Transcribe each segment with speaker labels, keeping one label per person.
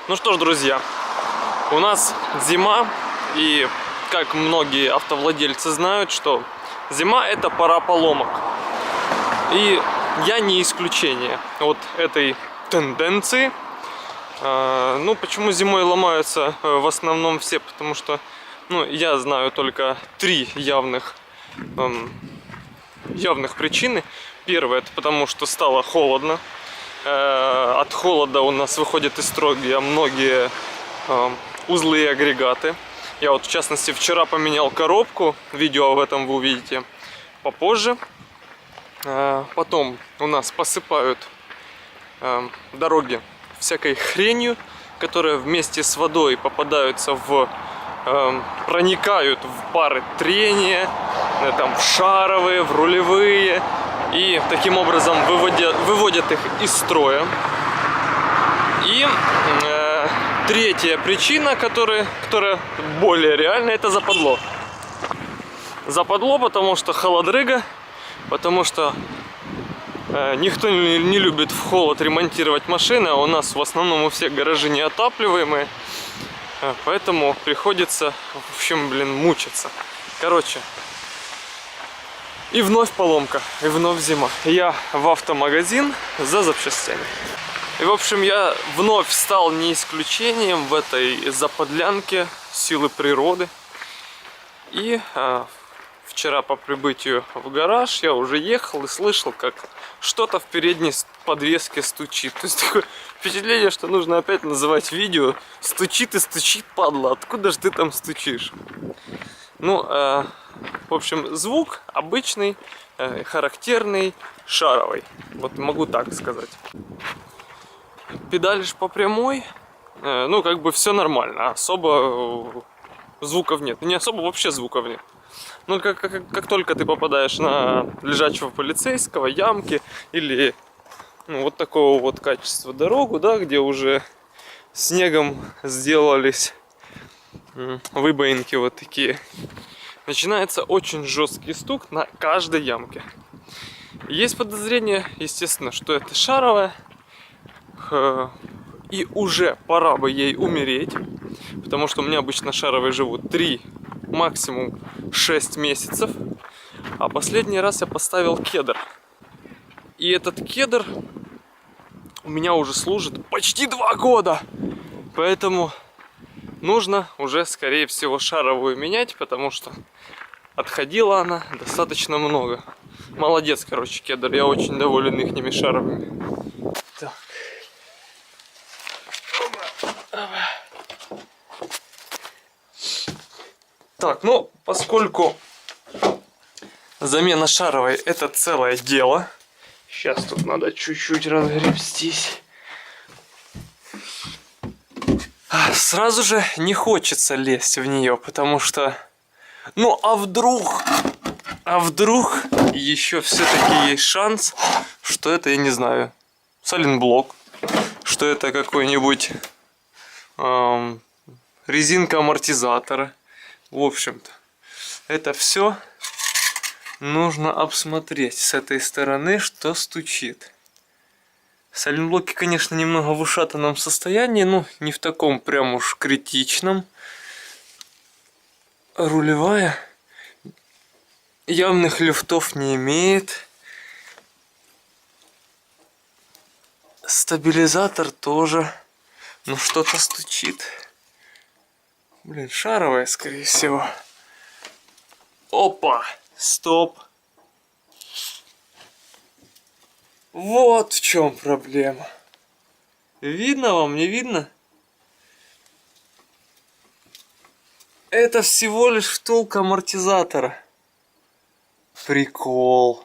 Speaker 1: Ну что ж, друзья, у нас зима, и как многие автовладельцы знают, что зима — это пора поломок. И я не исключение от этой тенденции. Ну, почему зимой ломаются в основном все? Потому что, я знаю только три явных причины. Первое — это потому что стало холодно. От холода у нас выходят из строя многие узлы и агрегаты. Я вот в частности вчера поменял коробку, видео об этом вы увидите попозже. Потом у нас посыпают дороги всякой хренью, которая вместе с водой попадаются проникают в пары трения, там, в шаровые, в рулевые, и таким образом выводят их из строя. И третья причина, которая более реальна, это западло. Западло, потому что холодрыга, потому что никто не любит в холод ремонтировать машины, а у нас в основном у всех гаражи неотапливаемые, поэтому приходится, в общем, мучиться. Короче, и вновь поломка, и вновь зима. Я в автомагазин за запчастями. И, в общем, я вновь стал не исключением в этой заподлянке силы природы. И вчера по прибытию в гараж я уже ехал и слышал, как что-то в передней подвеске стучит. То есть такое впечатление, что нужно опять называть видео «Стучит и стучит, падла, откуда же ты там стучишь?» Ну, в общем, звук обычный, характерный, шаровый. Вот могу так сказать. Педалишь по прямой, ну, как бы все нормально, особо звуков нет. Не особо, вообще звуков нет. Но как только ты попадаешь на лежачего полицейского, ямки или вот такого вот качества дорогу, да, где уже снегом сделались выбоинки вот такие, начинается очень жесткий стук на каждой ямке. Есть подозрение, естественно, что это шаровая, и уже пора бы ей умереть, потому что у меня обычно шаровые живут 3, максимум 6 месяцев. А последний раз я поставил кедр, и этот кедр у меня уже служит почти 2 года, поэтому нужно уже, скорее всего, шаровую менять, потому что отходила она достаточно много. Молодец, короче, кедр, я очень доволен ихними шаровыми. Так. Так, ну, поскольку замена шаровой — это целое дело, сейчас тут надо чуть-чуть разгребстись. Сразу же не хочется лезть в нее, потому что, ну, а вдруг еще все-таки есть шанс, что это, я не знаю, сайлентблок, что это какой-нибудь резинка амортизатора. В общем-то, это все нужно обсмотреть с этой стороны, что стучит. Сайлентблоки, конечно, немного в ушатанном состоянии, но не в таком прям уж критичном. Рулевая явных люфтов не имеет. Стабилизатор тоже, но что-то стучит. Блин, шаровая, скорее всего. Опа! Стоп! Вот в чем проблема. Видно вам, не видно? Это всего лишь втулка амортизатора. Прикол.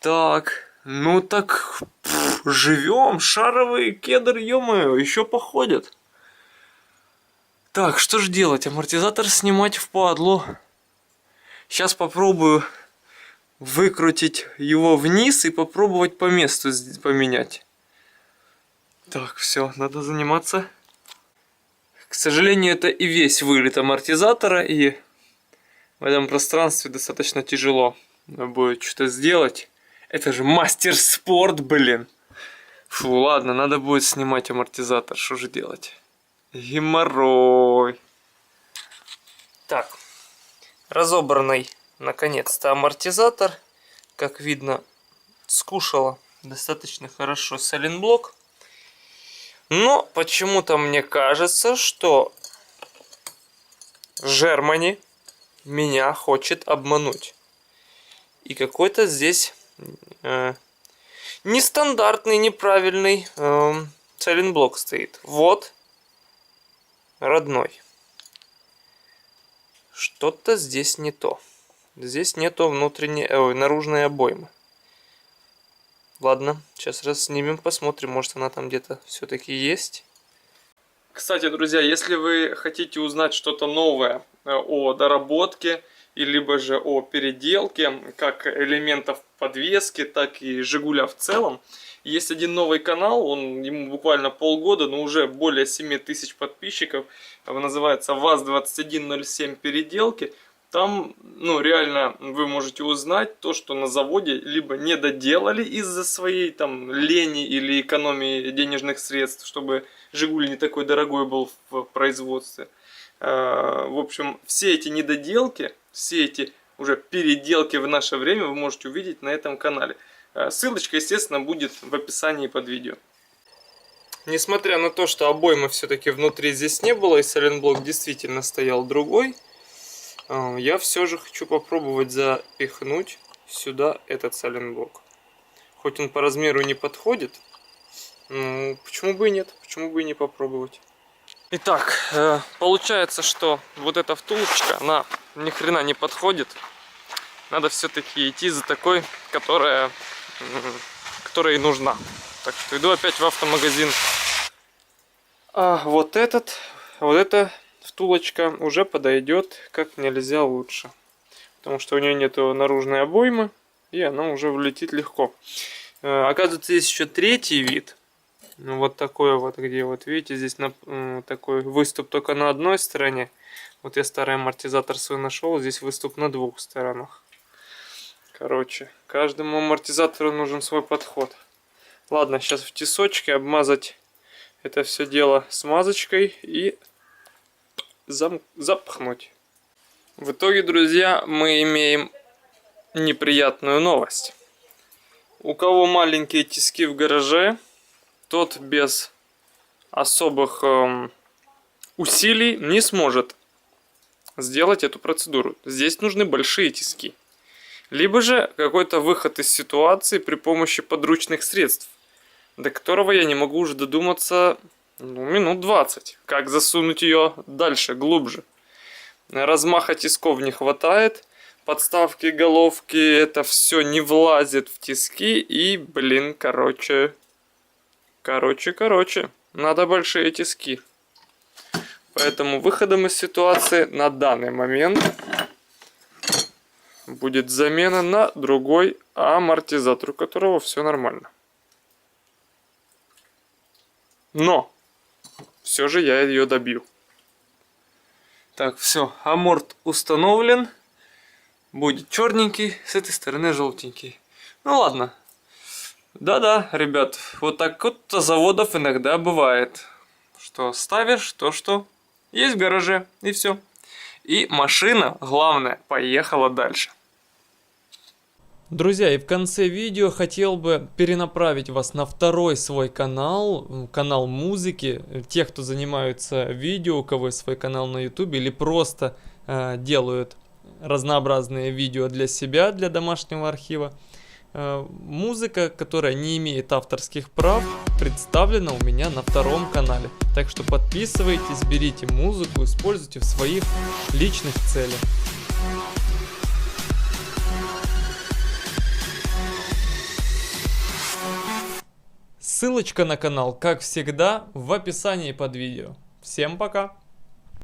Speaker 1: Так, ну так, живем. Шаровый кедр, ё-моё, еще походит. Так, что же делать? Амортизатор снимать впадлу. Сейчас попробую выкрутить его вниз и попробовать по месту поменять. Так, все, надо заниматься. К сожалению, это и весь вылет амортизатора, и в этом пространстве достаточно тяжело будет что-то сделать. Это же мастер спорт, блин. Фу, ладно, надо будет снимать амортизатор, что же делать? Геморрой. Так, разобранный наконец-то амортизатор. Как видно, скушала достаточно хорошо сайлентблок. Но почему-то мне кажется, что Germany меня хочет обмануть. И какой-то здесь нестандартный, неправильный сайлентблок стоит. Вот, родной. Что-то здесь не то. Здесь нету внутренней, наружной обоймы. Ладно, сейчас расснимем, посмотрим, может она там где-то все-таки есть. Кстати, друзья, если вы хотите узнать что-то новое о доработке, и либо же о переделке, как элементов подвески, так и Жигуля в целом, есть один новый канал, ему буквально полгода, но уже более 7000 подписчиков, называется ВАЗ-2107 переделки. Там, ну, реально вы можете узнать то, что на заводе либо не доделали из-за своей там лени или экономии денежных средств, чтобы Жигуль не такой дорогой был в производстве. В общем, все эти недоделки, все эти уже переделки в наше время вы можете увидеть на этом канале. Ссылочка, естественно, будет в описании под видео. Несмотря на то, что обоймы все-таки внутри здесь не было, и сайлентблок действительно стоял другой, я все же хочу попробовать запихнуть сюда этот сайлентблок. Хоть он по размеру не подходит, ну, почему бы и нет, почему бы и не попробовать. Итак, получается, что вот эта втулочка, она ни хрена не подходит. Надо все-таки идти за такой, которая и нужна. Так что иду опять в автомагазин. А вот эта втулочка уже подойдет как нельзя лучше. Потому что у нее нету наружной обоймы, и она уже влетит легко. Оказывается, есть еще третий вид. Ну, вот такой вот, где вот видите, здесь такой выступ только на одной стороне. Вот я старый амортизатор свой нашел, здесь выступ на двух сторонах. Короче, каждому амортизатору нужен свой подход. Ладно, сейчас в тесочке обмазать это все дело смазочкой и запхнуть. В итоге, друзья, мы имеем неприятную новость. У кого маленькие тиски в гараже, тот без особых усилий не сможет сделать эту процедуру. Здесь нужны большие тиски. Либо же какой-то выход из ситуации при помощи подручных средств, до которого я не могу уже додуматься минут 20. Как засунуть ее дальше, глубже. Размаха тисков не хватает. Подставки, головки, это все не влазит в тиски. И, блин, короче, надо большие тиски. Поэтому выходом из ситуации на данный момент будет замена на другой амортизатор, у которого все нормально. Но все же я ее добью. Так, все, аморт установлен. Будет черненький, с этой стороны желтенький. Ну ладно. Да-да, ребят, вот так вот заводов иногда бывает. Что ставишь то, что есть в гараже, и все. И машина, главное, поехала дальше. Друзья, и в конце видео хотел бы перенаправить вас на второй свой канал, канал музыки. Тех, кто занимаются видео, у кого есть свой канал на YouTube или просто делают разнообразные видео для себя, для домашнего архива. Музыка, которая не имеет авторских прав, представлена у меня на втором канале. Так что подписывайтесь, берите музыку, используйте в своих личных целях. Ссылочка на канал, как всегда, в описании под видео. Всем пока!